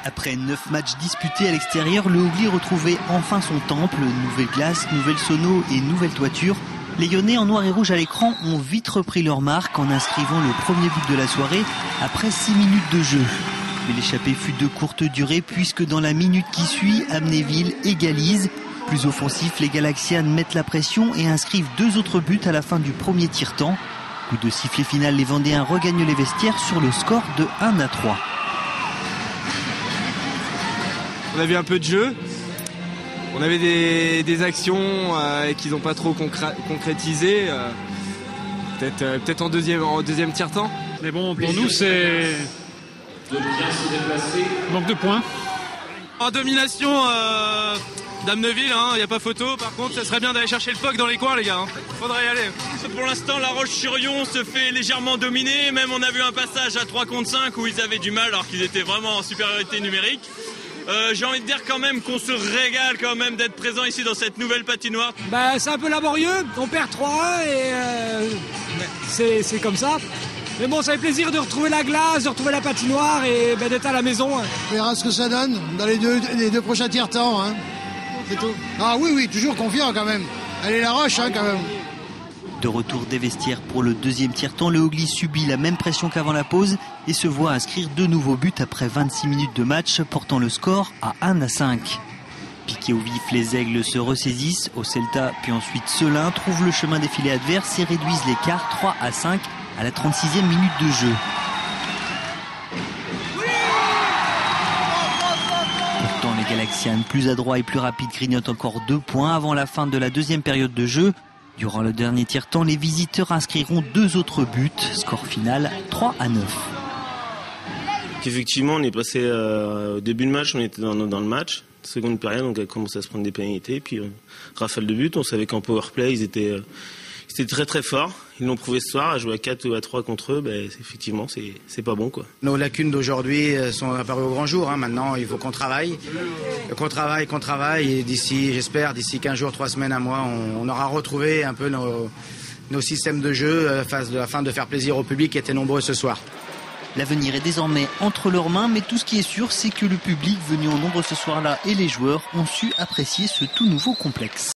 Après 9 matchs disputés à l'extérieur, le Hoogli retrouvait enfin son temple. Nouvelle glace, nouvelle sono et nouvelle toiture. Les Lyonnais en noir et rouge à l'écran ont vite repris leur marque en inscrivant le premier but de la soirée après 6 minutes de jeu. Mais l'échappée fut de courte durée puisque dans la minute qui suit, Amnéville égalise. Plus offensif, les Galaxianes mettent la pression et inscrivent 2 autres buts à la fin du premier tiers-temps. Coup de sifflet final, les Vendéens regagnent les vestiaires sur le score de 1-3. On a vu un peu de jeu, on avait des actions qu'ils n'ont pas trop concrétisées, peut-être en deuxième tiers-temps. Mais bon, pour nous, c'est manque de points. En domination d'Amnéville, il n'y a pas photo. Par contre, ça serait bien d'aller chercher le POC dans les coins, les gars. Faudrait y aller. Pour l'instant, La Roche-sur-Yon se fait légèrement dominer. Même on a vu un passage à 3 contre 5 où ils avaient du mal alors qu'ils étaient vraiment en supériorité numérique. J'ai envie de dire quand même qu'on se régale quand même d'être présent ici dans cette nouvelle patinoire. C'est un peu laborieux, on perd 3-1 et c'est comme ça. Mais bon, ça fait plaisir de retrouver la glace, de retrouver la patinoire et d'être à la maison. On verra ce que ça donne dans les deux prochains tiers-temps. C'est tout. Ah oui, toujours confiant quand même. Allez La Roche quand même. De retour des vestiaires pour le deuxième tiers-temps, le Hoogli subit la même pression qu'avant la pause et se voit inscrire 2 nouveaux buts après 26 minutes de match, portant le score à 1-5. Piqués au vif, les Aigles se ressaisissent. Au Celta, puis ensuite Selin trouvent le chemin des filets adverses et réduisent l'écart 3-5 à la 36e minute de jeu. Pourtant, les Galaxianes, plus adroits et plus rapides, grignotent encore 2 points avant la fin de la deuxième période de jeu. Durant le dernier tiers-temps, les visiteurs inscriront 2 autres buts. Score final 3-9. Effectivement, on est passé au début de match, on était dans le match. Seconde période, on a commencé à se prendre des pénalités. Puis rafale de but, on savait qu'en powerplay, ils étaient très très forts. Ils l'ont prouvé ce soir, à jouer à 4 ou à 3 contre eux, effectivement, c'est pas bon, quoi. Nos lacunes d'aujourd'hui sont apparues au grand jour. Maintenant, il faut qu'on travaille. Qu'on travaille. Et d'ici 15 jours, 3 semaines, 1 mois, on aura retrouvé un peu nos systèmes de jeu afin de faire plaisir au public qui était nombreux ce soir. L'avenir est désormais entre leurs mains, mais tout ce qui est sûr, c'est que le public venu en nombre ce soir-là et les joueurs ont su apprécier ce tout nouveau complexe.